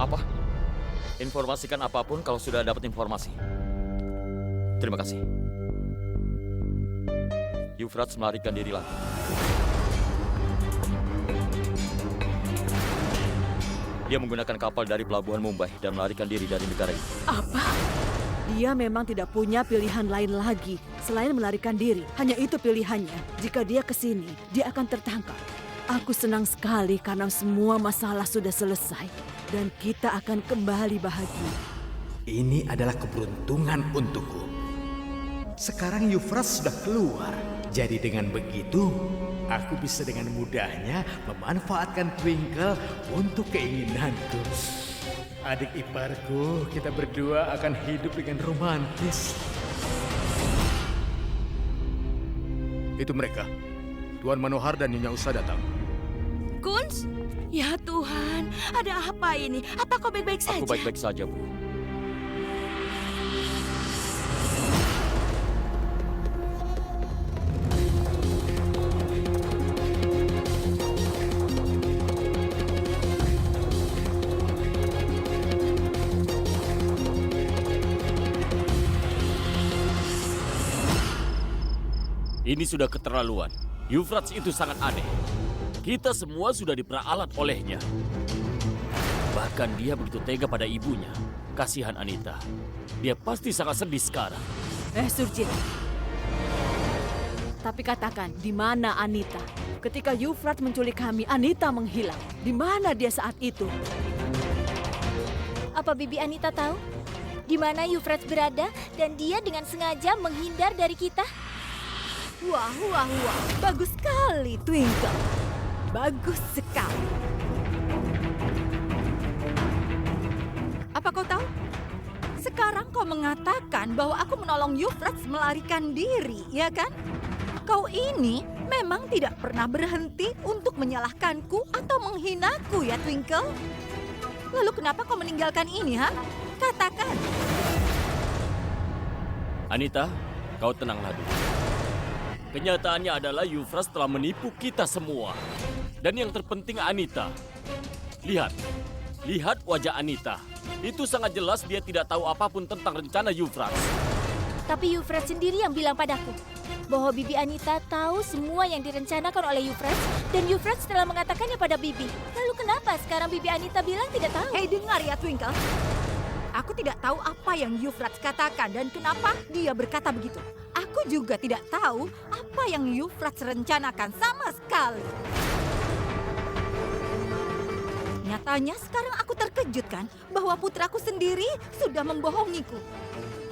Apa? Informasikan apapun kalau sudah dapat informasi. Terima kasih. Euphrates melarikan diri lagi. Dia menggunakan kapal dari pelabuhan Mumbai dan melarikan diri dari negara ini. Apa? Dia memang tidak punya pilihan lain lagi selain melarikan diri. Hanya itu pilihannya. Jika dia ke sini, dia akan tertangkap. Aku senang sekali karena semua masalah sudah selesai dan kita akan kembali bahagia. Ini adalah keberuntungan untukku. Sekarang Euphrates sudah keluar. Jadi dengan begitu, aku bisa dengan mudahnya memanfaatkan Twinkle untuk keinginanku. Adik iparku, kita berdua akan hidup dengan romantis. Itu mereka. Tuan Manohar dan Nyonya Usa datang. Kunz? Ya Tuhan, ada apa ini? Apa kau baik-baik saja? Aku baik-baik saja, Bu. Ini sudah keterlaluan. Euphrates itu sangat aneh. Kita semua sudah diperalat olehnya. Bahkan dia begitu tega pada ibunya. Kasihan Anita. Dia pasti sangat sedih sekarang. Surjit. Tapi katakan, di mana Anita? Ketika Euphrates menculik kami, Anita menghilang. Di mana dia saat itu? Apa Bibi Anita tahu di mana Euphrates berada dan dia dengan sengaja menghindar dari kita? Wah. Bagus sekali, Twinkle. Bagus sekali. Apa kau tahu? Sekarang kau mengatakan bahwa aku menolong Euphrates melarikan diri, ya kan? Kau ini memang tidak pernah berhenti untuk menyalahkanku atau menghinaku, ya Twinkle? Lalu kenapa kau meninggalkan ini, ha? Katakan. Anita, kau tenanglah dulu. Kenyataannya adalah Euphrates telah menipu kita semua. Dan yang terpenting Anita. Lihat wajah Anita. Itu sangat jelas dia tidak tahu apapun tentang rencana Euphrates. Tapi Euphrates sendiri yang bilang padaku bahwa Bibi Anita tahu semua yang direncanakan oleh Euphrates dan Euphrates telah mengatakannya pada Bibi. Lalu kenapa sekarang Bibi Anita bilang tidak tahu? Hei, dengar ya Twinkle. Aku tidak tahu apa yang Euphrates katakan dan kenapa dia berkata begitu. Aku juga tidak tahu apa yang Euphrates rencanakan sama sekali. Nyatanya sekarang aku terkejut kan bahwa putraku sendiri sudah membohongiku.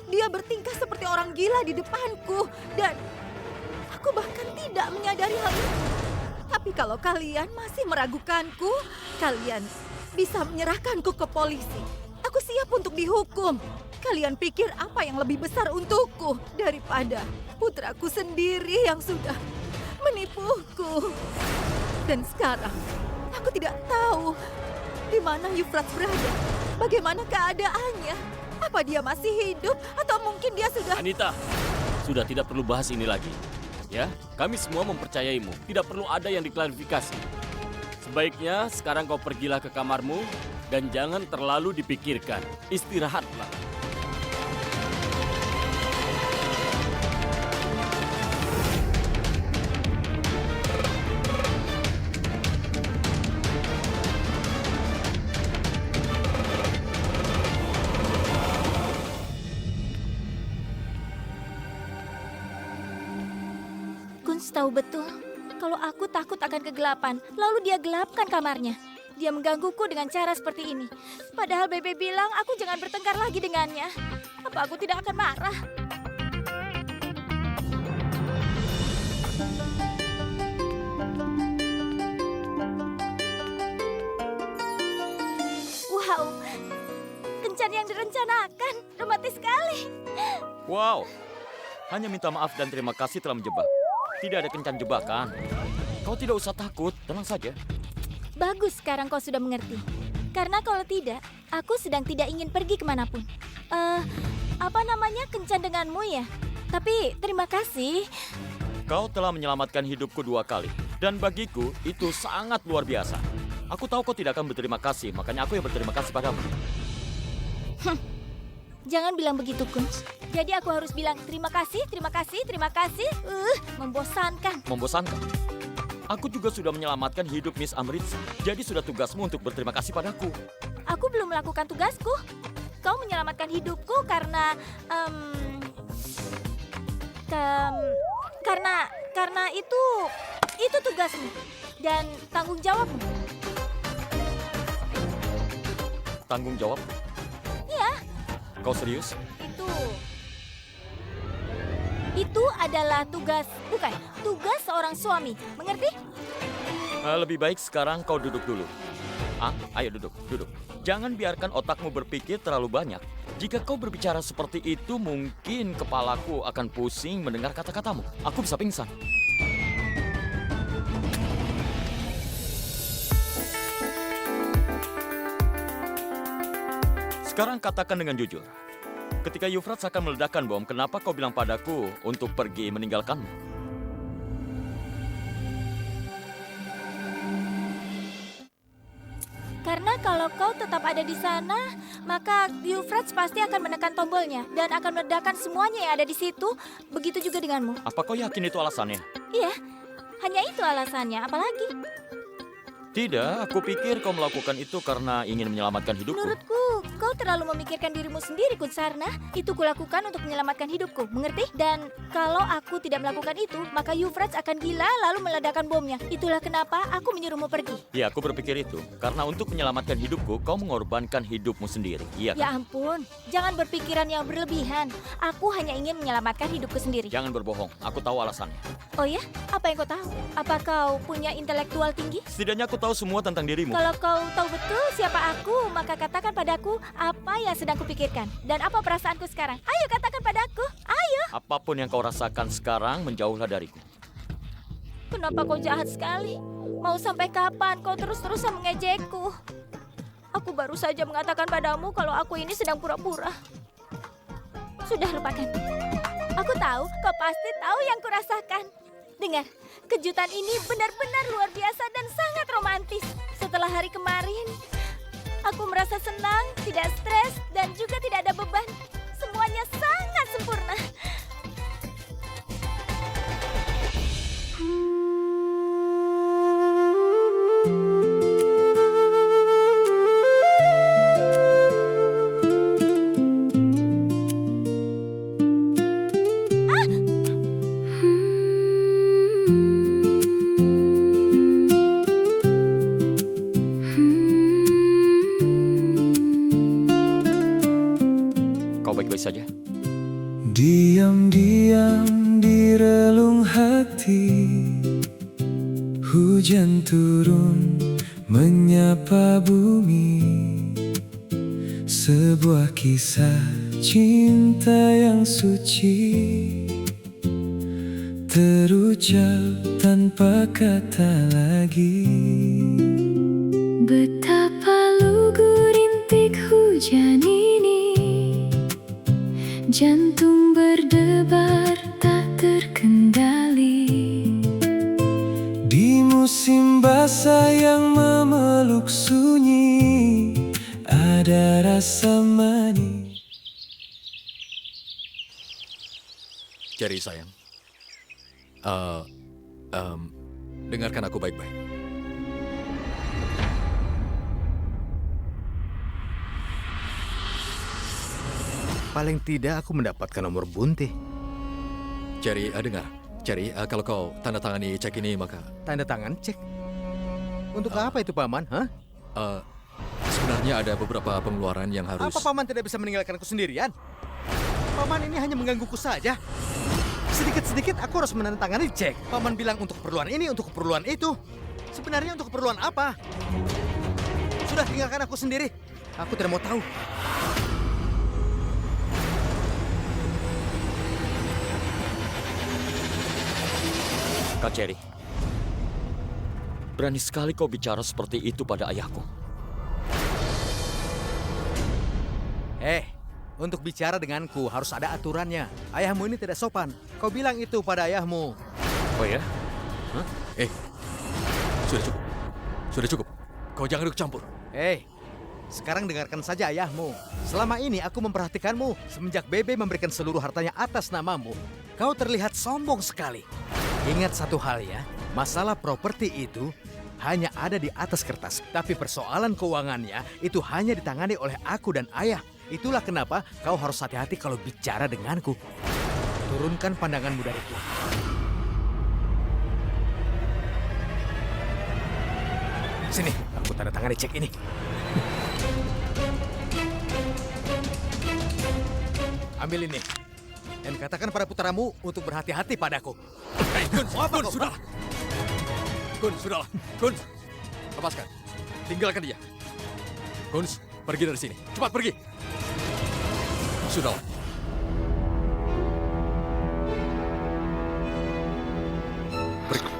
Dia bertingkah seperti orang gila di depanku dan aku bahkan tidak menyadari hal itu. Tapi kalau kalian masih meragukanku, kalian bisa menyerahkanku ke polisi. Aku siap untuk dihukum. Kalian pikir apa yang lebih besar untukku daripada putraku sendiri yang sudah menipuku. Dan sekarang aku tidak tahu di mana Euphrates berada. Bagaimana keadaannya? Apa dia masih hidup atau mungkin dia sudah... Anita, sudah tidak perlu bahas ini lagi. Ya, kami semua mempercayaimu. Tidak perlu ada yang diklarifikasi. Sebaiknya sekarang kau pergilah ke kamarmu dan jangan terlalu dipikirkan. Istirahatlah. Kunz tahu betul kalau aku takut akan kegelapan, lalu dia gelapkan kamarnya. Dia menggangguku dengan cara seperti ini. Padahal Bebe bilang aku jangan bertengkar lagi dengannya. Apa aku tidak akan marah? Wow, kencan yang direncanakan. Romantis sekali. Wow, hanya minta maaf dan terima kasih telah menjebak. Tidak ada kencan jebakan. Kau tidak usah takut, tenang saja. Bagus sekarang kau sudah mengerti. Karena kalau tidak, aku sedang tidak ingin pergi kemanapun. Apa namanya kencan denganmu ya? Tapi terima kasih. Kau telah menyelamatkan hidupku 2 kali. Dan bagiku itu sangat luar biasa. Aku tahu kau tidak akan berterima kasih, makanya aku yang berterima kasih padamu. Jangan bilang begitu, Kunz. Jadi aku harus bilang terima kasih, terima kasih, terima kasih. Membosankan. Membosankan. Aku juga sudah menyelamatkan hidup Miss Amritza. Jadi sudah tugasmu untuk berterima kasih padaku. Aku belum melakukan tugasku. Kau menyelamatkan hidupku karena karena itu tugasmu dan tanggung jawabmu. Tanggung jawab? Iya. Kau serius? Itu adalah tugas seorang suami. Mengerti? Lebih baik sekarang kau duduk dulu. Ayo duduk. Jangan biarkan otakmu berpikir terlalu banyak. Jika kau berbicara seperti itu, mungkin kepalaku akan pusing mendengar kata-katamu. Aku bisa pingsan. Sekarang katakan dengan jujur. Ketika Euphrates akan meledakkan bom, kenapa kau bilang padaku untuk pergi meninggalkanmu? Karena kalau kau tetap ada di sana, maka Euphrates pasti akan menekan tombolnya dan akan meledakkan semuanya yang ada di situ. Begitu juga denganmu. Apa kau yakin itu alasannya? Iya, hanya itu alasannya. Apalagi? Tidak, aku pikir kau melakukan itu karena ingin menyelamatkan hidupku. Menurutku, kau terlalu memikirkan dirimu sendiri, Kunsarna. Itu kulakukan untuk menyelamatkan hidupku, mengerti? Dan kalau aku tidak melakukan itu, maka Euphrates akan gila lalu meledakkan bomnya. Itulah kenapa aku menyuruhmu pergi. Ya, aku berpikir itu. Karena untuk menyelamatkan hidupku, kau mengorbankan hidupmu sendiri. Iya kan? Ya ampun, jangan berpikiran yang berlebihan. Aku hanya ingin menyelamatkan hidupku sendiri. Jangan berbohong, aku tahu alasannya. Oh ya? Apa yang kau tahu? Apa kau punya intelektual tinggi? Setidaknya aku tahu semua tentang dirimu. Kalau kau tahu betul siapa aku, maka katakan padaku apa yang sedang kupikirkan dan apa perasaanku sekarang. Ayo katakan padaku, ayo. Apapun yang kau rasakan sekarang, menjauhlah dariku. Kenapa kau jahat sekali? Mau sampai kapan kau terus-terusan mengejekku? Aku baru saja mengatakan padamu kalau aku ini sedang pura-pura. Sudah, lupakan. Aku tahu, kau pasti tahu yang kurasakan. Dengar, kejutan ini benar-benar luar biasa dan sangat romantis. Setelah hari kemarin, aku merasa senang, tidak stres, dan juga tidak ada beban. Semuanya sangat sempurna. Kau baik-baik saja? Diam-diam di relung hati, hujan turun menyapa bumi. Sebuah kisah cinta yang suci terucap tanpa kata lagi. Betapa lugu rintik hujan ini, jantung berdebar tak terkendali. Di musim basah yang memeluk sunyi, ada rasa manis. Jerry sayang, dengarkan aku baik-baik. Paling tidak aku mendapatkan nomor bunte. Jerry, dengar. Jerry, kalau kau tanda tangani cek ini maka... Tanda tangan cek. Untuk apa itu, Paman? Hah? Sebenarnya ada beberapa pengeluaran yang harus... Apa Paman tidak bisa meninggalkanku sendirian? Paman ini hanya menggangguku saja. Sedikit-sedikit aku harus menandatangani cek. Paman bilang untuk keperluan ini, untuk keperluan itu. Sebenarnya untuk keperluan apa? Sudah, tinggalkan aku sendiri. Aku tidak mau tahu. Kak Cherry, berani sekali kau bicara seperti itu pada ayahku. Untuk bicara denganku harus ada aturannya. Ayahmu ini tidak sopan. Kau bilang itu pada ayahmu. Oh ya? Sudah cukup. Sudah cukup. Kau jangan ikut campur. Hei, sekarang dengarkan saja ayahmu. Selama ini aku memperhatikanmu. Semenjak Bebe memberikan seluruh hartanya atas namamu, kau terlihat sombong sekali. Ingat satu hal ya, masalah properti itu hanya ada di atas kertas. Tapi persoalan keuangannya itu hanya ditangani oleh aku dan ayah. Itulah kenapa kau harus hati-hati kalau bicara denganku. Turunkan pandanganmu dariku. Sini, aku tanda tangani cek ini. Ambil ini. Dan katakan pada putramu untuk berhati-hati padaku. Hei, Gun, sudah. Gun, sudahlah. Gun, lepaskan. Tinggalkan dia. Gun, pergi dari sini. Cepat pergi. Sudahlah. Pergi.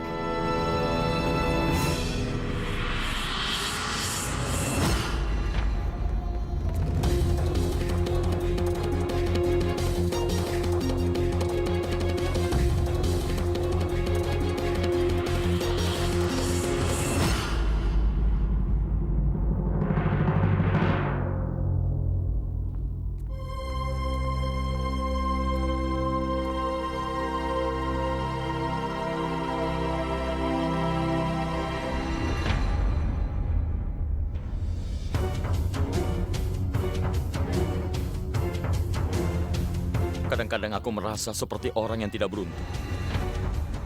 Kadang-kadang aku merasa seperti orang yang tidak beruntung.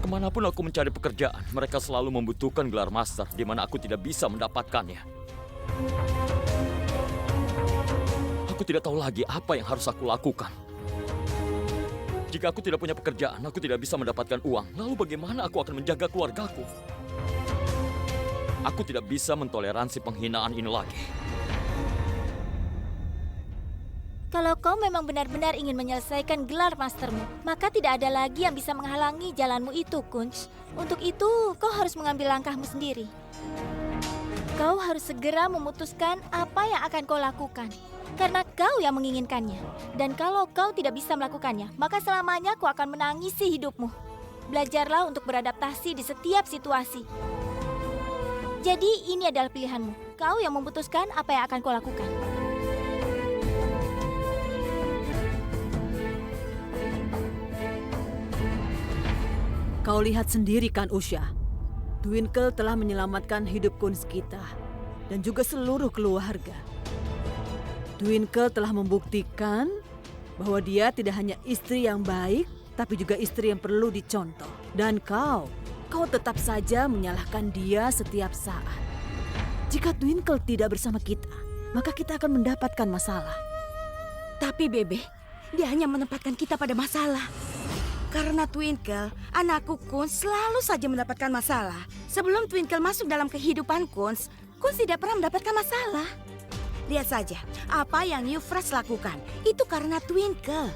Kemanapun aku mencari pekerjaan, mereka selalu membutuhkan gelar master di mana aku tidak bisa mendapatkannya. Aku tidak tahu lagi apa yang harus aku lakukan. Jika aku tidak punya pekerjaan, aku tidak bisa mendapatkan uang. Lalu bagaimana aku akan menjaga keluargaku? Aku tidak bisa mentoleransi penghinaan ini lagi. Kalau kau memang benar-benar ingin menyelesaikan gelar mastermu, maka tidak ada lagi yang bisa menghalangi jalanmu itu, Kunz. Untuk itu, kau harus mengambil langkahmu sendiri. Kau harus segera memutuskan apa yang akan kau lakukan. Karena kau yang menginginkannya. Dan kalau kau tidak bisa melakukannya, maka selamanya kau akan menangisi hidupmu. Belajarlah untuk beradaptasi di setiap situasi. Jadi ini adalah pilihanmu. Kau yang memutuskan apa yang akan kau lakukan. Kau lihat sendiri kan, Usha. Twinkle telah menyelamatkan hidup Kunz kita dan juga seluruh keluarga. Twinkle telah membuktikan bahwa dia tidak hanya istri yang baik, tapi juga istri yang perlu dicontoh. Dan kau tetap saja menyalahkan dia setiap saat. Jika Twinkle tidak bersama kita, maka kita akan mendapatkan masalah. Tapi Bebe, dia hanya menempatkan kita pada masalah. Karena Twinkle, anakku Kunz selalu saja mendapatkan masalah. Sebelum Twinkle masuk dalam kehidupan Kunz, Kunz tidak pernah mendapatkan masalah. Lihat saja, apa yang Euphrates lakukan, itu karena Twinkle.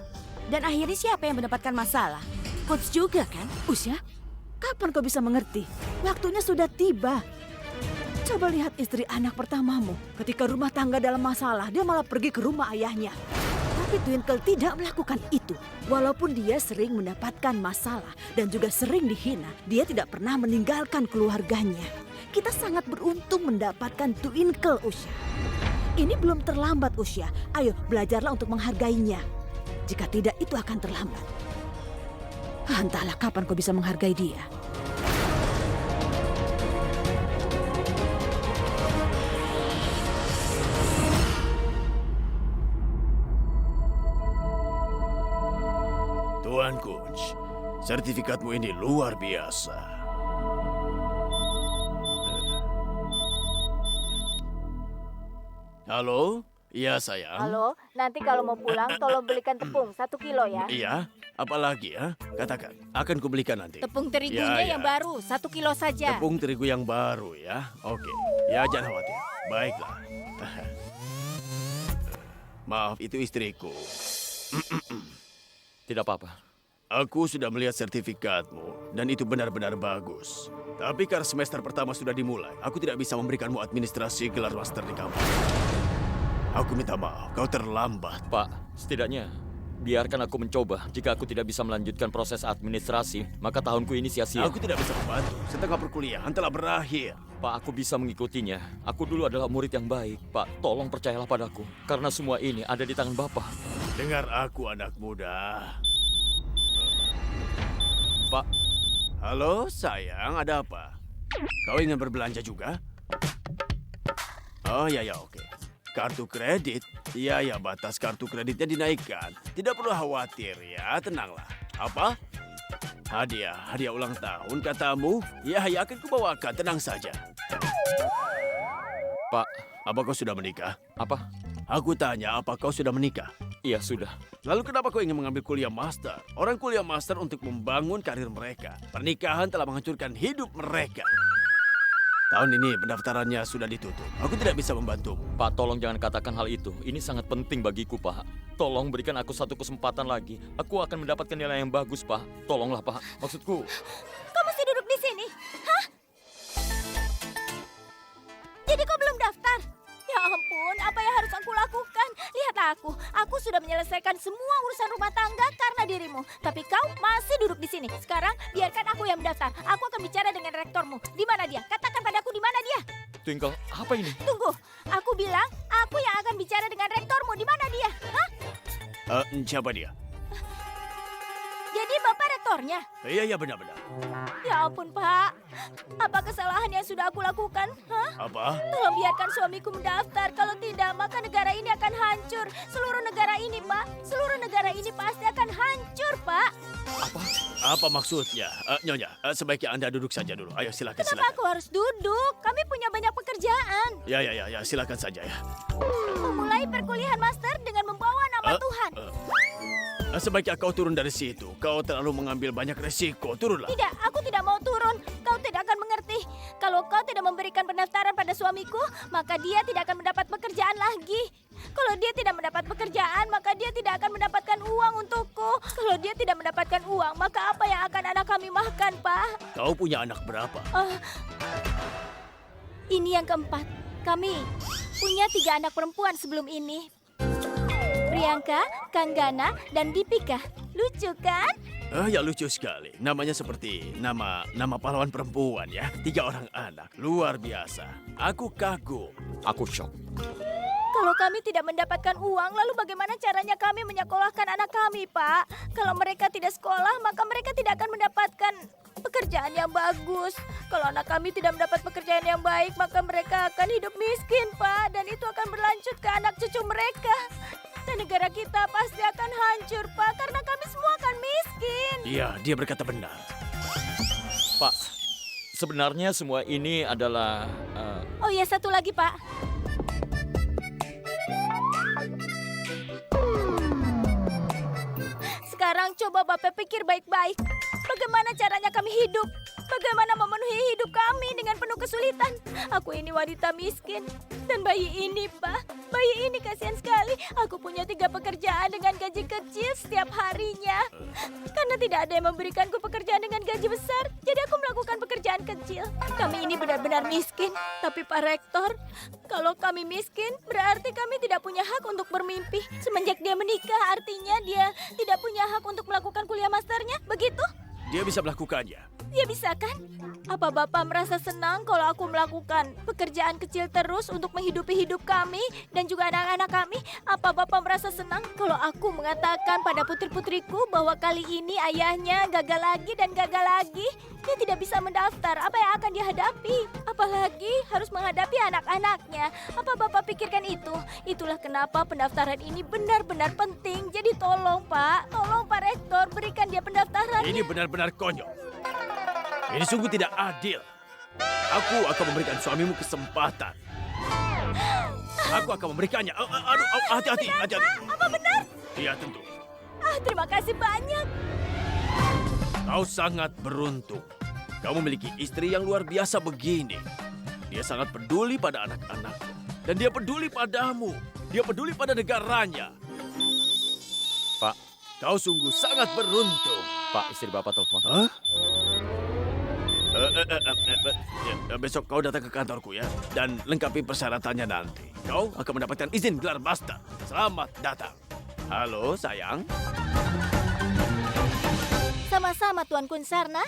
Dan akhirnya siapa yang mendapatkan masalah? Kunz juga kan? Usha, kapan kau bisa mengerti? Waktunya sudah tiba. Coba lihat istri anak pertamamu. Ketika rumah tangga dalam masalah, dia malah pergi ke rumah ayahnya. Tapi Twinkle tidak melakukan itu. Walaupun dia sering mendapatkan masalah dan juga sering dihina, dia tidak pernah meninggalkan keluarganya. Kita sangat beruntung mendapatkan Twinkle, Usha. Ini belum terlambat, Usha. Ayo, belajarlah untuk menghargainya. Jika tidak, itu akan terlambat. Entahlah kapan kau bisa menghargai dia. Tuan Kunz, sertifikatmu ini luar biasa. Halo? Iya, sayang. Halo, nanti kalau mau pulang tolong belikan tepung 1 kilo ya. Iya, apalagi ya? Katakan, akan kubelikan nanti. Tepung terigunya Ya, yang ya. baru 1 kilo saja. Tepung terigu yang baru ya. Oke, ya jangan khawatir. Baiklah. Maaf, itu istriku. Tidak apa-apa. Aku sudah melihat sertifikatmu dan itu benar-benar bagus. Tapi karena semester pertama sudah dimulai, aku tidak bisa memberikanmu administrasi gelar master di kampus. Aku minta maaf, kau terlambat. Pak, setidaknya biarkan aku mencoba. Jika aku tidak bisa melanjutkan proses administrasi, maka tahunku ini sia-sia. Aku tidak bisa membantu. Setengah perkuliahan telah berakhir. Pak, aku bisa mengikutinya. Aku dulu adalah murid yang baik. Pak, tolong percayalah padaku. Karena semua ini ada di tangan Bapak. Dengar aku, anak muda. Pak, Halo, sayang. Ada apa? Kau ingin berbelanja juga? Oh, ya, oke. Kartu kredit? Iya, batas kartu kreditnya dinaikkan. Tidak perlu khawatir ya, tenanglah. Apa? Hadiah ulang tahun katamu? Ya, akan kubawakan, tenang saja. Pak, Apa kau sudah menikah? apa? Aku tanya, apa kau sudah menikah? Iya, sudah. Lalu kenapa kau ingin mengambil kuliah master? Orang kuliah master untuk membangun karir mereka. Pernikahan telah menghancurkan hidup mereka. Tahun ini pendaftarannya sudah ditutup. Aku tidak bisa membantumu. Pak, tolong jangan katakan hal itu. Ini sangat penting bagiku, Pak. Tolong berikan aku satu kesempatan lagi. Aku akan mendapatkan nilai yang bagus, Pak. Tolonglah, Pak. Maksudku, Kau masih duduk di sini? Hah? Jadi kau belum daftar? Ya ampun, apa yang harus aku lakukan? Lihatlah aku sudah menyelesaikan semua urusan rumah tangga karena dirimu. Tapi kau masih duduk di sini. Sekarang biarkan aku yang mendaftar. Aku akan bicara dengan rektormu. Di mana dia? Katakan padaku di mana dia? Twinkle, apa ini? Tunggu, aku bilang aku yang akan bicara dengan rektormu. Di mana dia? Hah? Siapa dia? Jadi bapak rektornya? Iya, benar-benar. Ya ampun, Pak. Apa kesalahan yang sudah aku lakukan? Hah? Apa? Tolong biarkan suamiku mendaftar. Kalau tidak, maka negara ini akan hancur. Seluruh negara ini, Pak. Seluruh negara ini pasti akan hancur, Pak. Apa maksudnya? Nyonya, sebaiknya Anda duduk saja dulu. Ayo, silakan. Kenapa aku harus duduk? Kami punya banyak pekerjaan. Ya, silakan saja ya. Memulai perkuliahan master dengan membawa nama Tuhan. Sebaiknya kau turun dari situ. Kau terlalu mengambil banyak resiko. Turunlah. Tidak, aku tidak mau turun. Kau tidak akan mengerti. Kalau kau tidak memberikan pendaftaran pada suamiku, maka dia tidak akan mendapat pekerjaan lagi. Kalau dia tidak mendapat pekerjaan, maka dia tidak akan mendapatkan uang untukku. Kalau dia tidak mendapatkan uang, maka apa yang akan anak kami makan, Pak? Kau punya anak berapa? Ini yang keempat. Kami punya 3 anak perempuan sebelum ini. Priyanka, Kanggana, dan Dipika. Lucu kan? Ya lucu sekali. Namanya seperti nama pahlawan perempuan ya. 3 orang anak. Luar biasa. Aku kagum. Aku shock. Kalau kami tidak mendapatkan uang, lalu bagaimana caranya kami menyekolahkan anak kami, Pak? Kalau mereka tidak sekolah, maka mereka tidak akan mendapatkan pekerjaan yang bagus. Kalau anak kami tidak mendapat pekerjaan yang baik, maka mereka akan hidup miskin, Pak. Dan itu akan berlanjut ke anak cucu mereka. Dan negara kita pasti akan hancur, Pak, karena kami semua akan miskin. Iya, dia berkata benar. Pak, sebenarnya semua ini adalah... Oh iya, satu lagi, Pak. Sekarang coba Bapak pikir baik-baik. Bagaimana caranya kami hidup? Bagaimana memenuhi hidup kami dengan penuh kesulitan? Aku ini wanita miskin. Dan bayi ini, Pak. Bayi ini kasihan sekali. Aku punya 3 pekerjaan dengan gaji kecil setiap harinya. Karena tidak ada yang memberikanku pekerjaan dengan gaji besar. Jadi aku melakukan pekerjaan kecil. Kami ini benar-benar miskin. Tapi Pak Rektor, kalau kami miskin, berarti kami tidak punya hak untuk bermimpi. Semenjak dia menikah, artinya dia tidak punya hak untuk melakukan kuliah masternya. Begitu? Dia bisa melakukannya. Dia bisa kan? Apa Bapak merasa senang kalau aku melakukan pekerjaan kecil terus untuk menghidupi hidup kami dan juga anak-anak kami? Apa Bapak merasa senang kalau aku mengatakan pada putri-putriku bahwa kali ini ayahnya gagal lagi dan gagal lagi? Dia tidak bisa mendaftar. Apa yang akan dia hadapi? Apalagi harus menghadapi anak-anaknya. Apa Bapak pikirkan itu? Itulah kenapa pendaftaran ini benar-benar penting. Jadi tolong Pak Rektor, berikan dia pendaftaran. Ini benar-benar konyol. Ini sungguh tidak adil. Aku akan memberikan suamimu kesempatan. Aku akan memberikannya. Hati-hati. Apa benar? Iya, tentu. Terima kasih banyak. Kau sangat beruntung. Kau memiliki istri yang luar biasa begini. Dia sangat peduli pada anak-anakku. Dan dia peduli padamu. Dia peduli pada negaranya. Pak. Kau sungguh sangat beruntung. Pak, istri Bapak telepon. Hah? Besok kau datang ke kantorku ya. Dan lengkapi persyaratannya nanti. Kau akan mendapatkan izin gelar master. Selamat datang. Halo, sayang. Sama-sama Tuan Kunsarna.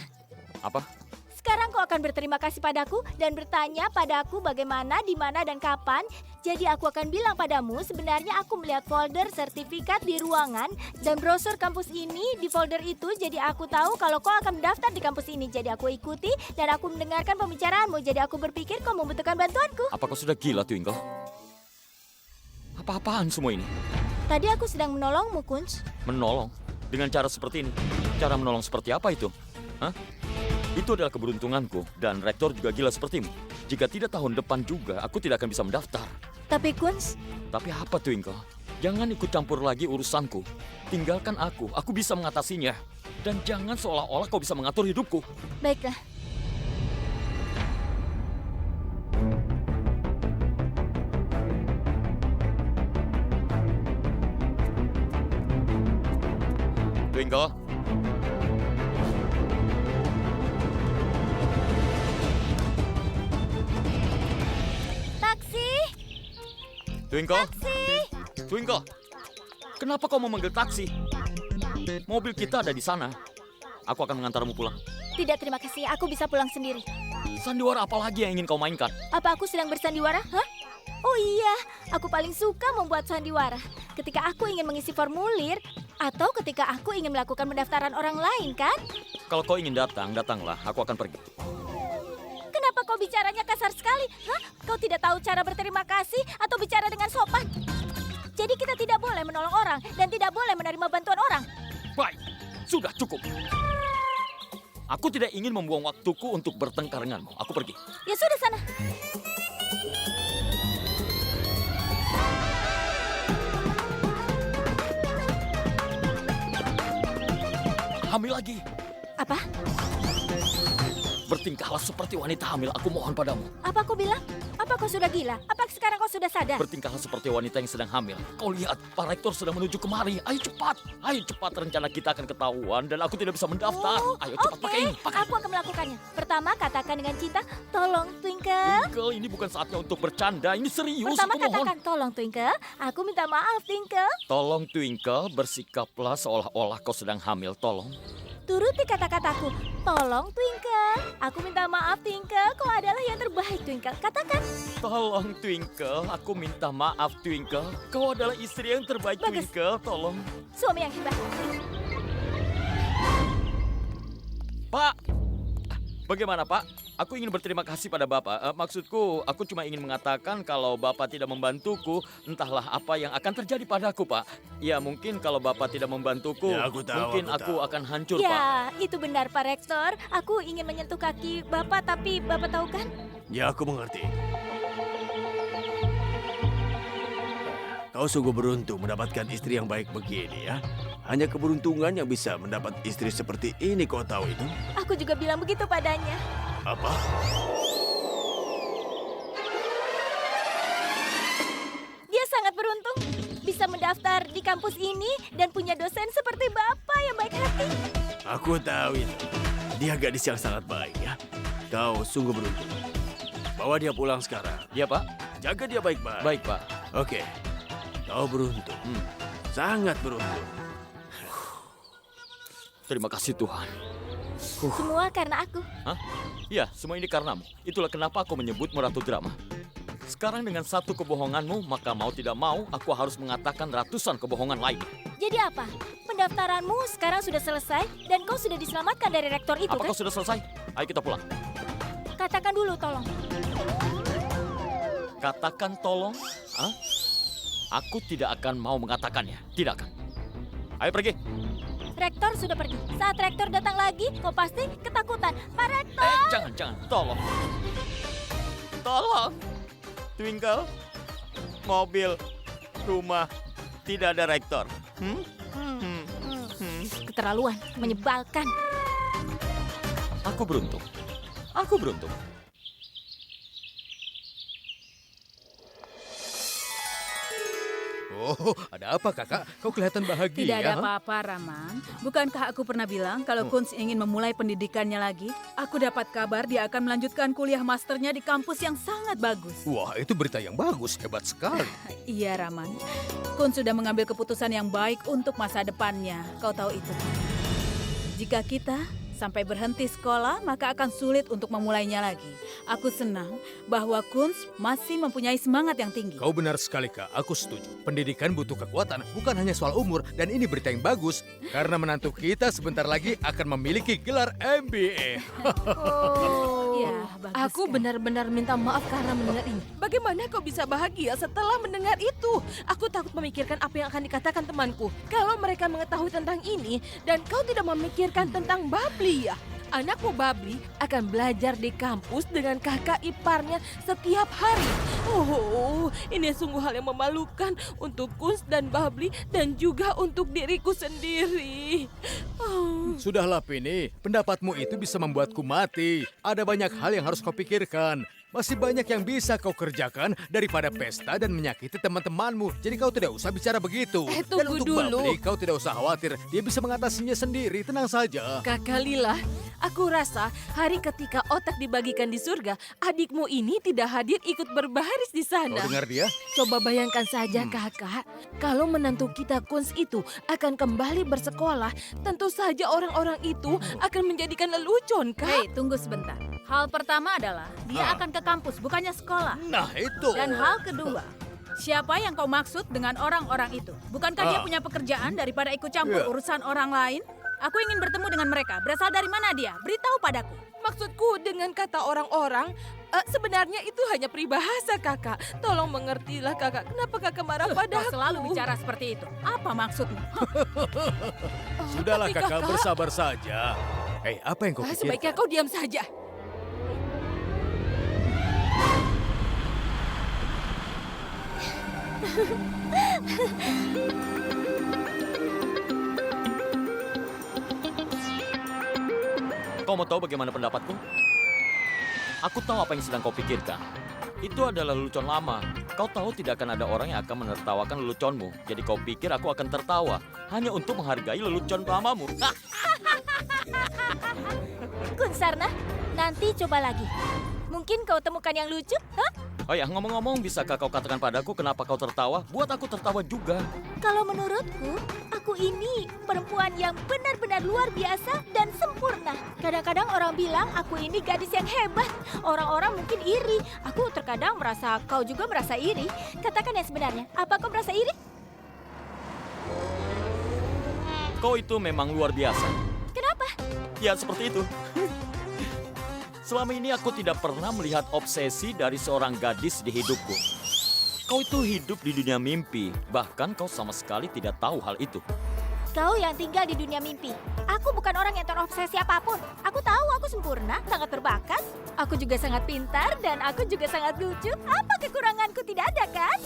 Apa? Sekarang kau akan berterima kasih padaku dan bertanya padaku bagaimana, di mana, dan kapan. Jadi aku akan bilang padamu, sebenarnya aku melihat folder sertifikat di ruangan dan brosur kampus ini di folder itu. Jadi aku tahu kalau kau akan mendaftar di kampus ini. Jadi aku ikuti dan aku mendengarkan pembicaraanmu. Jadi aku berpikir kau membutuhkan bantuanku. Apa kau sudah gila, Twinkle? Apa-apaan semua ini? Tadi aku sedang menolongmu, Kunz. Menolong? Dengan cara seperti ini? Cara menolong seperti apa itu? Hah? Itu adalah keberuntunganku, dan rektor juga gila sepertimu. Jika tidak tahun depan juga, aku tidak akan bisa mendaftar. Tapi Kunz, Tapi apa, Twinkle? Jangan ikut campur lagi urusanku. Tinggalkan aku bisa mengatasinya. Dan jangan seolah-olah kau bisa mengatur hidupku. baiklah. Twinkle? Taksi! Twinkle? Taksi! Twinkle? Kenapa kau memanggil taksi? Mobil kita ada di sana. Aku akan mengantarmu pulang. Tidak, terima kasih. Aku bisa pulang sendiri. Sandiwara apa lagi yang ingin kau mainkan? Apa aku sedang bersandiwara? Hah? Oh iya, aku paling suka membuat sandiwara. Ketika aku ingin mengisi formulir, atau ketika aku ingin melakukan pendaftaran orang lain, kan? Kalau kau ingin datang, datanglah. Aku akan pergi. Kenapa kau bicaranya kasar sekali? Hah? Kau tidak tahu cara berterima kasih atau bicara dengan sopan? Jadi kita tidak boleh menolong orang dan tidak boleh menerima bantuan orang. Baik, sudah cukup. Aku tidak ingin membuang waktuku untuk bertengkar denganmu. Aku pergi. Ya sudah sana. Hamil lagi. Apa? Bertingkahlah seperti wanita hamil. Aku mohon padamu. Apa aku bilang? Apa kau sudah gila? Apa sekarang kau sudah sadar? Bertingkahlah seperti wanita yang sedang hamil. Kau lihat, Pak Rektor sedang menuju kemari. Ayo cepat. Ayo cepat, rencana kita akan ketahuan dan aku tidak bisa mendaftar. Ayo cepat Oke, pakai ini. Pakai. aku akan melakukannya. Pertama, katakan dengan cinta, tolong Twinkle. Twinkle, ini bukan saatnya untuk bercanda. Ini serius. Pertama Aku mohon. katakan, tolong Twinkle. Aku minta maaf Twinkle. Tolong Twinkle, bersikaplah seolah-olah kau sedang hamil. Tolong. Turuti kata-kataku. Tolong Twinkle. Aku minta maaf Twinkle. Kau adalah yang terbaik Twinkle. Katakan. Tolong Twinkle, aku minta maaf Twinkle. Kau adalah istri yang terbaik Bagus. Twinkle. Tolong. Suami yang hebat. Pak, bagaimana Pak? Aku ingin berterima kasih pada Bapak. Maksudku, aku cuma ingin mengatakan kalau Bapak tidak membantuku, entahlah apa yang akan terjadi padaku, Pak. Ya, mungkin kalau Bapak tidak membantuku, Ya, aku tahu, mungkin aku aku tahu. akan hancur, Pak. Ya, itu benar Pak Rektor. Aku ingin menyentuh kaki Bapak, tapi Bapak tahu kan? Ya, aku mengerti. Kau sungguh beruntung mendapatkan istri yang baik begini ya. Hanya keberuntungan yang bisa mendapat istri seperti ini, kau tahu itu? Aku juga bilang begitu padanya. Apa? Dia sangat beruntung bisa mendaftar di kampus ini dan punya dosen seperti Bapak yang baik hati. Aku tahu itu. Dia gadis yang sangat baik ya. Kau sungguh beruntung. Bawa dia pulang sekarang. Ya, Pak? Jaga dia baik-baik. Baik, Pak. Oke. Kau beruntung. Sangat beruntung. Terima kasih Tuhan. Semua karena aku. Hah? Ya, semua ini karenamu. Itulah kenapa aku menyebutmu Ratu Drama. Sekarang dengan satu kebohonganmu, maka mau tidak mau, aku harus mengatakan ratusan kebohongan lain. Jadi apa? Pendaftaranmu sekarang sudah selesai dan kau sudah diselamatkan dari rektor itu, Apakah kan? sudah selesai? Ayo kita pulang. Katakan dulu, tolong. Katakan tolong. Hah? Aku tidak akan mau mengatakannya. Tidak akan. Ayo pergi. Rektor sudah pergi. Saat rektor datang lagi, kau pasti ketakutan. Pak Rektor! Jangan. Tolong. Tolong. Twinkle. Mobil. Rumah. Tidak ada rektor. Keterlaluan, menyebalkan. Aku beruntung. Aku beruntung. Oh, ada apa kakak? Kau kelihatan bahagia. Tidak ada apa-apa, Raman. Bukankah aku pernah bilang kalau Kunz ingin memulai pendidikannya lagi? Aku dapat kabar dia akan melanjutkan kuliah masternya di kampus yang sangat bagus. Wah, itu berita yang bagus, hebat sekali. Iya, Raman. Kunz sudah mengambil keputusan yang baik untuk masa depannya. Kau tahu itu. Jika kita sampai berhenti sekolah, maka akan sulit untuk memulainya lagi. Aku senang bahwa Kunz masih mempunyai semangat yang tinggi. Kau benar sekali, Kak. Aku setuju. Pendidikan butuh kekuatan, bukan hanya soal umur. Dan ini berita yang bagus, karena menantu kita sebentar lagi akan memiliki gelar MBA. Ya, bagus Aku kan? benar-benar minta maaf karena mendengar ini. Bagaimana kau bisa bahagia setelah mendengar itu? Aku takut memikirkan apa yang akan dikatakan temanku. Kalau mereka mengetahui tentang ini dan kau tidak memikirkan tentang Babli ya. Anakmu Babli akan belajar di kampus dengan kakak iparnya setiap hari. Oh, ini sungguh hal yang memalukan untuk Kunz dan Babli dan juga untuk diriku sendiri. Oh. Sudahlah, Pini. Pendapatmu itu bisa membuatku mati. Ada banyak hal yang harus kau pikirkan. Masih banyak yang bisa kau kerjakan daripada pesta dan menyakiti teman-temanmu. Jadi kau tidak usah bicara begitu. Dan Tunggu untuk dulu. Babli, kau tidak usah khawatir. Dia bisa mengatasinya sendiri. Tenang saja. Kakak Lila, aku rasa hari ketika otak dibagikan di surga, adikmu ini tidak hadir ikut berbaris di Kau sana. dengar dia? Coba bayangkan saja kakak, kalau menantu kita Kunz itu akan kembali bersekolah, tentu saja orang-orang itu akan menjadikan lelucon, Kak. Hei, tunggu sebentar. Hal pertama adalah dia akan ke kampus, bukannya sekolah. Nah, itu. Dan hal kedua, siapa yang kau maksud dengan orang-orang itu? Bukankah dia punya pekerjaan daripada ikut campur Iya. urusan orang lain? Aku ingin bertemu dengan mereka. Berasal dari mana dia? Beritahu padaku. Maksudku dengan kata orang-orang, sebenarnya itu hanya peribahasa kakak. Tolong mengertilah kakak, kenapa kakak marah Kau padaku? selalu bicara seperti itu. Apa maksudmu? Sudahlah, tapi kakak, kakak- bersabar saja. Hei, apa yang kau pikirkan? Sebaiknya kau diam saja. Kau mau tahu bagaimana pendapatku? Aku tahu apa yang sedang kau pikirkan. Itu adalah lelucon lama. Kau tahu tidak akan ada orang yang akan menertawakan leluconmu. Jadi kau pikir aku akan tertawa hanya untuk menghargai lelucon lamamu. Hah! Kunsarna, nanti coba lagi. Mungkin kau temukan yang lucu, hah? Oh ya, ngomong-ngomong, bisakah kau katakan padaku kenapa kau tertawa? Buat aku tertawa juga. Kalau menurutku, aku ini perempuan yang benar-benar luar biasa dan sempurna. Kadang-kadang orang bilang aku ini gadis yang hebat. Orang-orang mungkin iri. Aku terkadang merasa kau juga merasa iri. Katakan yang sebenarnya, apa kau merasa iri? Kau itu memang luar biasa. Kenapa? Ya, seperti itu. Selama ini aku tidak pernah melihat obsesi dari seorang gadis di hidupku. Kau itu hidup di dunia mimpi. Bahkan kau sama sekali tidak tahu hal itu. Kau yang tinggal di dunia mimpi. Aku bukan orang yang terobsesi apapun. Aku tahu aku sempurna, sangat berbakat. Aku juga sangat pintar dan aku juga sangat lucu. Apa kekuranganku tidak ada kan?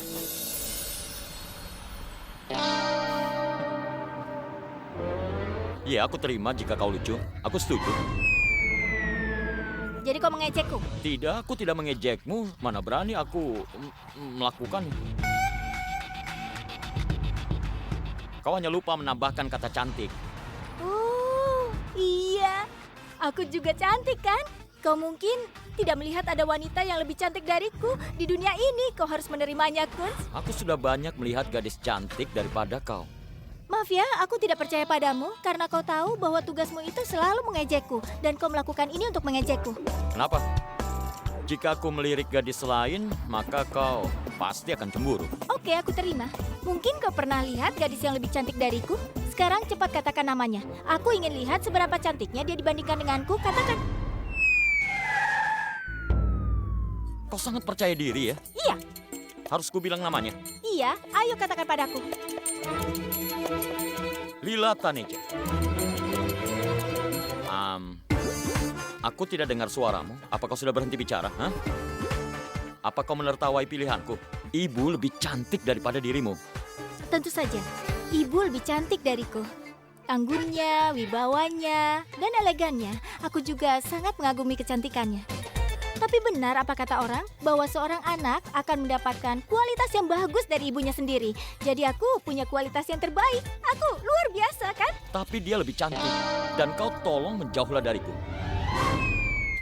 Ya, aku terima jika kau lucu. Aku setuju. Jadi kau mengejekku. Tidak, aku tidak mengejekmu. Mana berani aku melakukan. Kau hanya lupa menambahkan kata cantik. Oh, iya. Aku juga cantik kan? Kau mungkin tidak melihat ada wanita yang lebih cantik dariku di dunia ini. Kau harus menerimanya, Kunz. Aku sudah banyak melihat gadis cantik daripada kau. Maaf ya, aku tidak percaya padamu karena kau tahu bahwa tugasmu itu selalu mengejekku dan kau melakukan ini untuk mengejekku. Kenapa? Jika aku melirik gadis lain, maka kau pasti akan cemburu. Oke, aku terima. Mungkin kau pernah lihat gadis yang lebih cantik dariku? Sekarang cepat katakan namanya. Aku ingin lihat seberapa cantiknya dia dibandingkan denganku. Katakan. Kau sangat percaya diri ya? Iya, Harus ku bilang namanya. iya. Ayo katakan padaku. Lila Taneja. Aku tidak dengar suaramu. Apa kau sudah berhenti bicara? Hah? Apa kau menertawai pilihanku? Ibu lebih cantik daripada dirimu. Tentu saja, ibu lebih cantik dariku. Anggunnya, wibawanya, dan elegannya. Aku juga sangat mengagumi kecantikannya. Tapi benar apa kata orang bahwa seorang anak akan mendapatkan kualitas yang bagus dari ibunya sendiri. Jadi aku punya kualitas yang terbaik. Aku luar biasa kan? Tapi dia lebih cantik. Dan kau tolong menjauhlah dariku.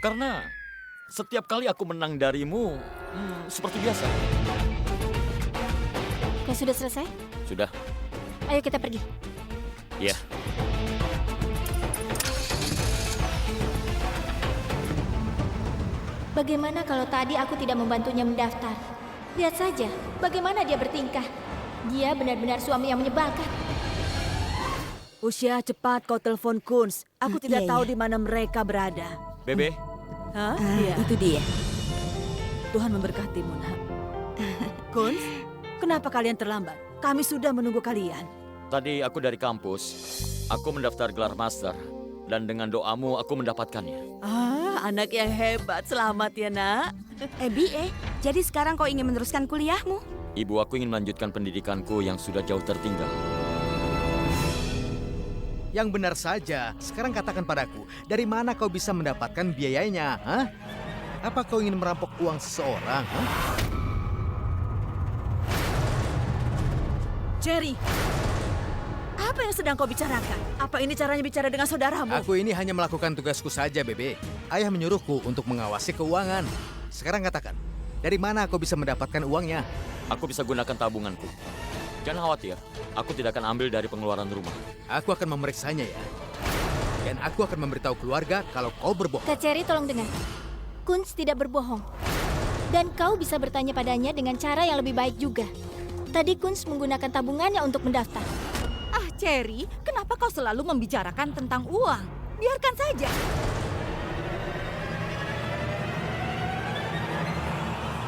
Karena setiap kali aku menang darimu, seperti biasa. Kau sudah selesai? Sudah, Ayo kita pergi. ya. Bagaimana kalau tadi aku tidak membantunya mendaftar? Lihat saja bagaimana dia bertingkah. Dia benar-benar suami yang menyebalkan. Usia, cepat kau telepon Kunz. Aku tidak iya, tahu iya. di mana mereka berada. Bebe, Hah? Iya. Itu dia. Tuhan memberkatimu, nak. Kunz, kenapa kalian terlambat? Kami sudah menunggu kalian. tadi aku dari kampus. Aku mendaftar gelar master. Dan dengan doamu aku mendapatkannya. Anak yang hebat. Selamat ya, nak. Bi, jadi sekarang kau ingin meneruskan kuliahmu? Ibu, aku ingin melanjutkan pendidikanku yang sudah jauh tertinggal. Yang benar saja. Sekarang katakan padaku, dari mana kau bisa mendapatkan biayanya? Hah? Apa kau ingin merampok uang seseorang? Hah? Jerry, apa yang sedang kau bicarakan? Apa ini caranya bicara dengan saudaramu? Aku ini hanya melakukan tugasku saja, Bebe. Ayah menyuruhku untuk mengawasi keuangan. Sekarang katakan, dari mana kau bisa mendapatkan uangnya? Aku bisa gunakan tabunganku. Jangan khawatir, aku tidak akan ambil dari pengeluaran rumah. Aku akan memeriksanya ya. Dan aku akan memberitahu keluarga kalau kau berbohong. Kak Cherry, tolong dengar. Kunz tidak berbohong. Dan kau bisa bertanya padanya dengan cara yang lebih baik juga. Tadi Kunz menggunakan tabungannya untuk mendaftar. Ah, Cherry, kenapa kau selalu membicarakan tentang uang? Biarkan saja.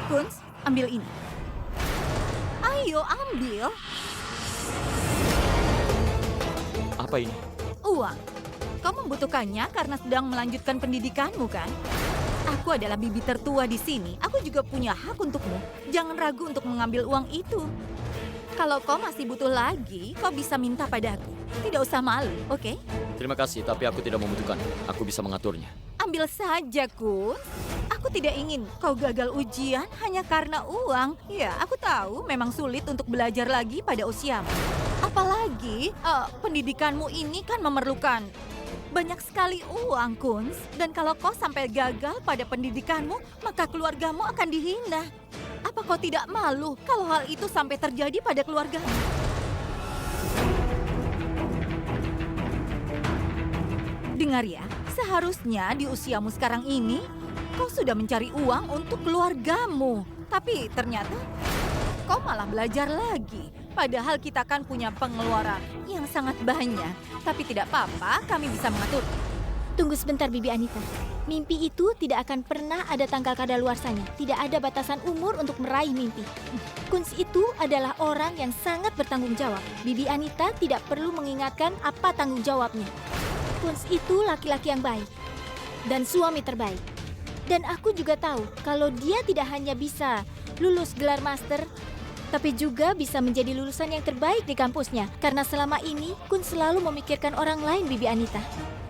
Kunz, ambil ini. Ayo, ambil. Apa ini? Uang. Kau membutuhkannya karena sedang melanjutkan pendidikanmu, kan? Aku adalah bibi tertua di sini. Aku juga punya hak untukmu. Jangan ragu untuk mengambil uang itu. Kalau kau masih butuh lagi, kau bisa minta padaku. Tidak usah malu, oke? Terima kasih, tapi aku tidak membutuhkan. Aku bisa mengaturnya. Ambil saja, Kun. Aku tidak ingin kau gagal ujian hanya karena uang. Ya, aku tahu memang sulit untuk belajar lagi pada usiamu. Apalagi pendidikanmu ini kan memerlukan banyak sekali uang, Kunz. Dan kalau kau sampai gagal pada pendidikanmu, maka keluargamu akan dihina. Apa kau tidak malu kalau hal itu sampai terjadi pada keluargamu? Dengar ya, seharusnya di usiamu sekarang ini, kau sudah mencari uang untuk keluargamu. Tapi ternyata kau malah belajar lagi. Padahal kita kan punya pengeluaran yang sangat banyak. Tapi tidak apa-apa, kami bisa mengatur. Tunggu sebentar, Bibi Anita. Mimpi itu tidak akan pernah ada tanggal kadaluarsanya. Tidak ada batasan umur untuk meraih mimpi. Kunz itu adalah orang yang sangat bertanggung jawab. Bibi Anita tidak perlu mengingatkan apa tanggung jawabnya. Kunz itu laki-laki yang baik dan suami terbaik. Dan aku juga tahu kalau dia tidak hanya bisa lulus gelar master, tapi juga bisa menjadi lulusan yang terbaik di kampusnya. Karena selama ini Kunz selalu memikirkan orang lain, Bibi Anita.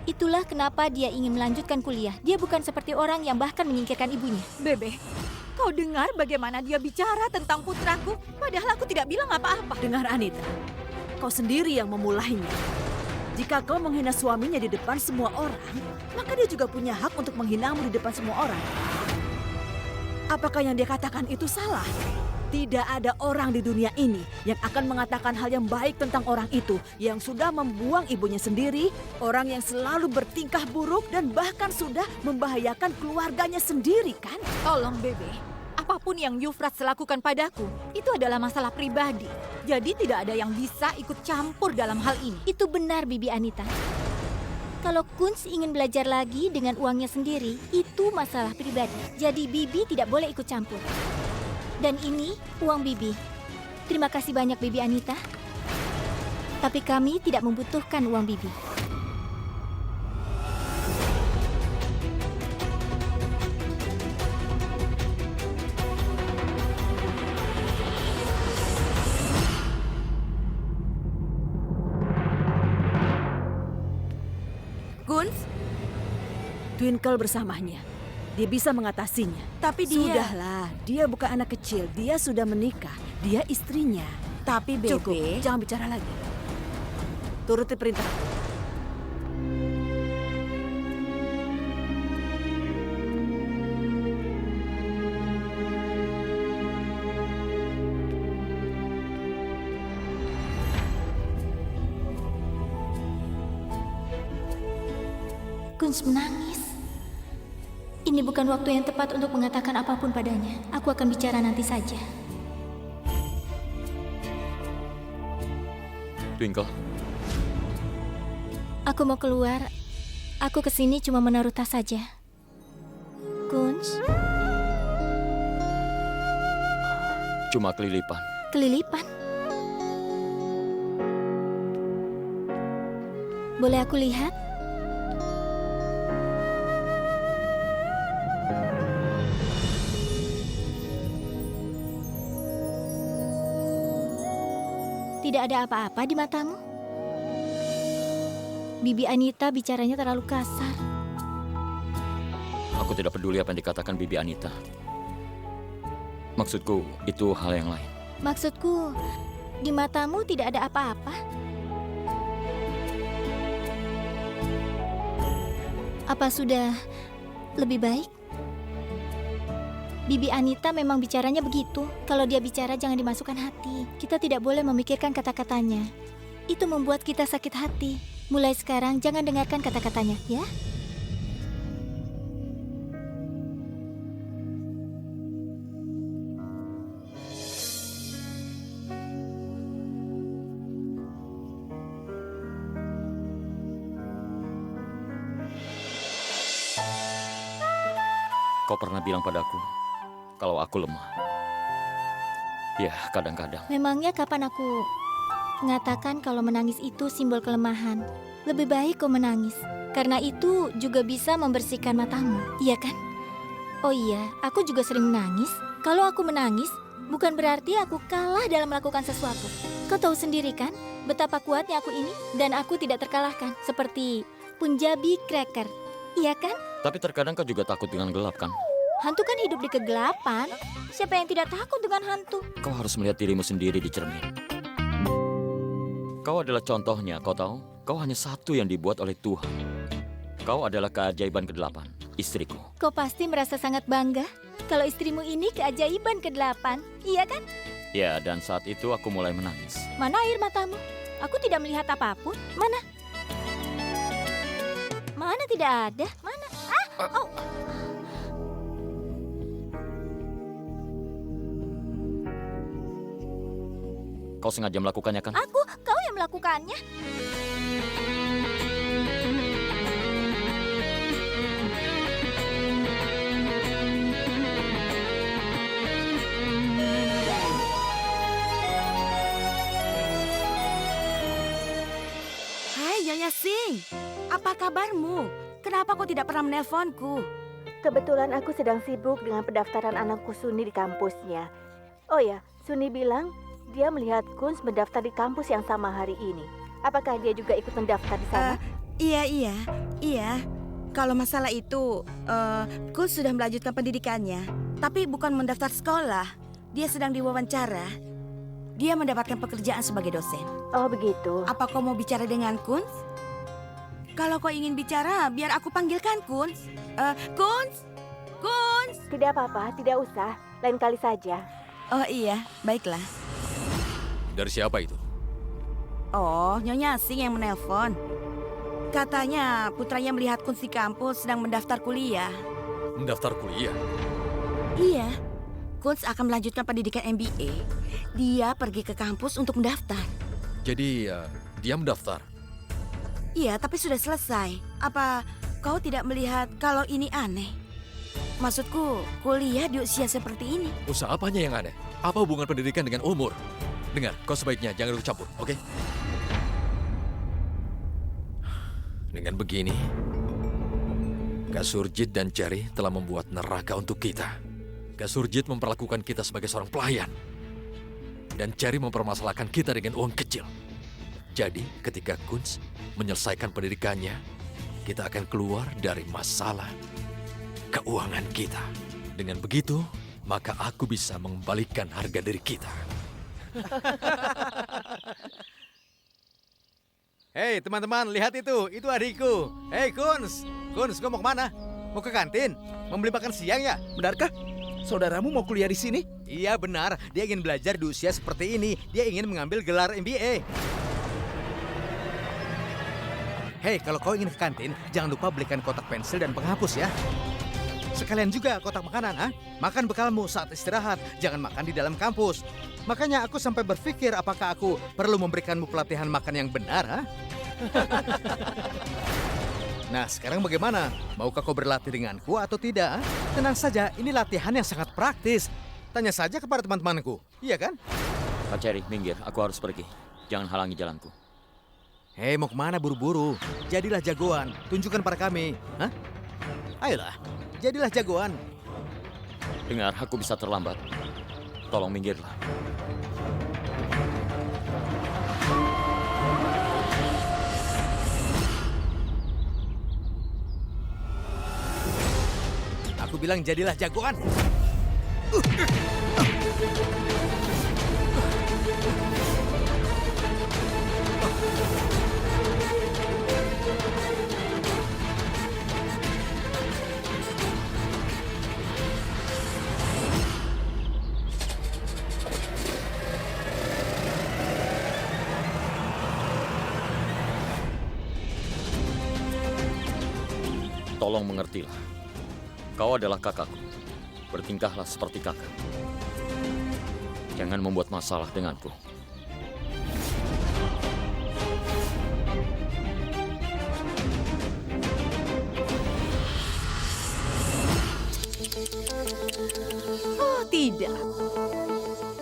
Itulah kenapa dia ingin melanjutkan kuliah. Dia bukan seperti orang yang bahkan menyingkirkan ibunya. Bebe, kau dengar bagaimana dia bicara tentang putraku? Padahal aku tidak bilang apa-apa. Dengar, Anita. Kau sendiri yang memulainya. Jika kau menghina suaminya di depan semua orang, maka dia juga punya hak untuk menghinamu di depan semua orang. Apakah yang dia katakan itu salah? Tidak ada orang di dunia ini yang akan mengatakan hal yang baik tentang orang itu yang sudah membuang ibunya sendiri, orang yang selalu bertingkah buruk dan bahkan sudah membahayakan keluarganya sendiri, kan? Tolong, Bebe. Apapun yang Yufrats lakukan padaku, itu adalah masalah pribadi. Jadi tidak ada yang bisa ikut campur dalam hal ini. Itu benar, Bibi Anita. Kalau Kunz ingin belajar lagi dengan uangnya sendiri, itu masalah pribadi. Jadi Bibi tidak boleh ikut campur. Dan ini uang Bibi. Terima kasih banyak, Bibi Anita. Tapi kami tidak membutuhkan uang Bibi. Kunz, Twinkle bersamanya. dia bisa mengatasinya. Tapi dia... Sudahlah, dia bukan anak kecil. Dia sudah menikah. Dia istrinya. Tapi Bebe... Cukup, jangan bicara lagi. Turuti perintah. Kunz menangis. Ini bukan waktu yang tepat untuk mengatakan apapun padanya. Aku akan bicara nanti saja. Twinkle, Aku mau keluar. Aku kesini cuma menaruh tas saja. Kunz, cuma kelilipan. kelilipan. Boleh aku lihat? Tidak ada apa-apa di matamu? Bibi Anita bicaranya terlalu kasar. Aku tidak peduli apa yang dikatakan Bibi Anita. Maksudku, itu hal yang lain. Maksudku, di matamu tidak ada apa-apa. Apa sudah lebih baik? Bibi Anita memang bicaranya begitu. Kalau dia bicara jangan dimasukkan hati. Kita tidak boleh memikirkan kata-katanya. Itu membuat kita sakit hati. Mulai sekarang jangan dengarkan kata-katanya, ya? Kau pernah bilang padaku kalau aku lemah. Ya, kadang-kadang. Memangnya kapan aku mengatakan kalau menangis itu simbol kelemahan? Lebih baik kau menangis, karena itu juga bisa membersihkan matamu, iya kan? Oh iya, aku juga sering menangis. Kalau aku menangis, bukan berarti aku kalah dalam melakukan sesuatu. Kau tahu sendiri kan, betapa kuatnya aku ini, dan aku tidak terkalahkan, seperti Punjabi Cracker, iya kan? Tapi terkadang kau juga takut dengan gelap, kan? Hantu kan hidup di kegelapan. Siapa yang tidak takut dengan hantu? Kau harus melihat dirimu sendiri di cermin. Kau adalah contohnya, kau tahu? Kau hanya satu yang dibuat oleh Tuhan. Kau adalah keajaiban ke-8, istriku. Kau pasti merasa sangat bangga kalau istrimu ini keajaiban ke-8, iya kan? Ya, dan saat itu aku mulai menangis. Mana air matamu? Aku tidak melihat apapun. Mana? Mana tidak ada? Mana? Oh. Kau sengaja melakukannya, kan? Kau yang melakukannya. Hai Nyonya Sing, apa kabarmu? Kenapa kau tidak pernah menelponku? Kebetulan aku sedang sibuk dengan pendaftaran anakku Suni di kampusnya. Oh ya, Suni bilang dia melihat Kunz mendaftar di kampus yang sama hari ini. Apakah dia juga ikut mendaftar di sana? Iya. Kalau masalah itu, Kunz sudah melanjutkan pendidikannya. Tapi bukan mendaftar sekolah. Dia sedang diwawancara. Dia mendapatkan pekerjaan sebagai dosen. Oh begitu. Apa kau mau bicara dengan Kunz? Kalau kau ingin bicara, biar aku panggilkan Kunz. Kunz! Tidak apa-apa, tidak usah. Lain kali saja. Oh iya, baiklah. Dari siapa itu? Oh, Nyonya Sing yang menelpon. Katanya putranya melihat Kunz di kampus sedang mendaftar kuliah. Mendaftar kuliah? Iya, Kunz akan melanjutkan pendidikan MBA. Dia pergi ke kampus untuk mendaftar. Jadi dia mendaftar? Iya, tapi sudah selesai. Apa kau tidak melihat kalau ini aneh? Maksudku, kuliah di usia seperti ini. Usaha apanya yang aneh? Apa hubungan pendidikan dengan umur? Dengar, kau sebaiknya jangan ikut campur, oke? Dengan begini, Kak Surjit dan Cherry telah membuat neraka untuk kita. Kak Surjit memperlakukan kita sebagai seorang pelayan. Dan Cherry mempermasalahkan kita dengan uang kecil. Jadi, ketika Kunz menyelesaikan pendidikannya, kita akan keluar dari masalah. keuangan kita. Dengan begitu, maka aku bisa mengembalikan harga diri kita. Hei teman-teman, lihat itu adikku. Hei Kunz, kau mau kemana? Mau ke kantin? Mau beli makan siang ya? Benarkah? Saudaramu mau kuliah di sini? Iya benar, dia ingin belajar di usia seperti ini. Dia ingin mengambil gelar MBA. Hei, kalau kau ingin ke kantin, jangan lupa belikan kotak pensil dan penghapus ya. Sekalian juga kotak makanan, ha? Makan bekalmu saat istirahat, jangan makan di dalam kampus. Makanya aku sampai berpikir apakah aku perlu memberikanmu pelatihan makan yang benar, ha? Nah, sekarang bagaimana? Maukah kau berlatih denganku atau tidak? Ha? Tenang saja, ini latihan yang sangat praktis. Tanya saja kepada teman-temanku, iya kan? Kak Cherry, minggir. Aku harus pergi. Jangan halangi jalanku. Hei, mau kemana buru-buru? Jadilah jagoan, tunjukkan pada kami. Hah? Ayolah, jadilah jagoan. Dengar, aku bisa terlambat. Tolong minggirlah. Aku bilang jadilah jagoan. Tolong mengertilah. Kau adalah kakakku. Bertingkahlah seperti kakak. Jangan membuat masalah denganku. Oh tidak.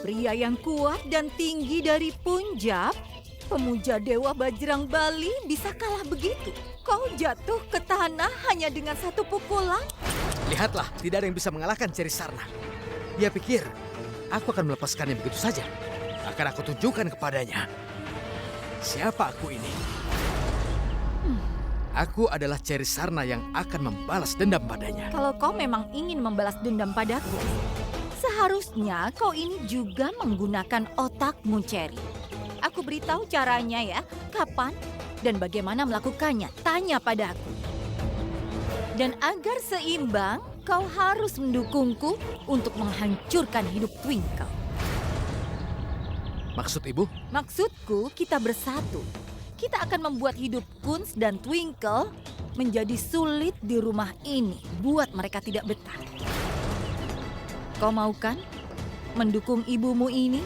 Pria yang kuat dan tinggi dari Punjab, pemuja dewa Bajrang Bali bisa kalah begitu. Kau jatuh ke tanah hanya dengan satu pukulan? Lihatlah, tidak ada yang bisa mengalahkan Cherry Sarna. Dia pikir, aku akan melepaskannya begitu saja. Akan aku tunjukkan kepadanya. Siapa aku ini? Aku adalah Cherry Sarna yang akan membalas dendam padanya. Kalau kau memang ingin membalas dendam padaku, seharusnya kau ini juga menggunakan otakmu, Cherry. Aku beritahu caranya ya, kapan dan bagaimana melakukannya. Tanya padaku. Dan agar seimbang, kau harus mendukungku untuk menghancurkan hidup Twinkle. Maksud ibu? Maksudku, kita bersatu. Kita akan membuat hidup Kunz dan Twinkle menjadi sulit di rumah ini, buat mereka tidak betah. Kau mau kan mendukung ibumu ini?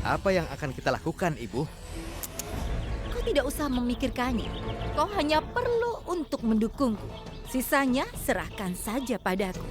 Apa yang akan kita lakukan, ibu? Kau tidak usah memikirkannya. Kau hanya perlu untuk mendukungku. Sisanya serahkan saja padaku.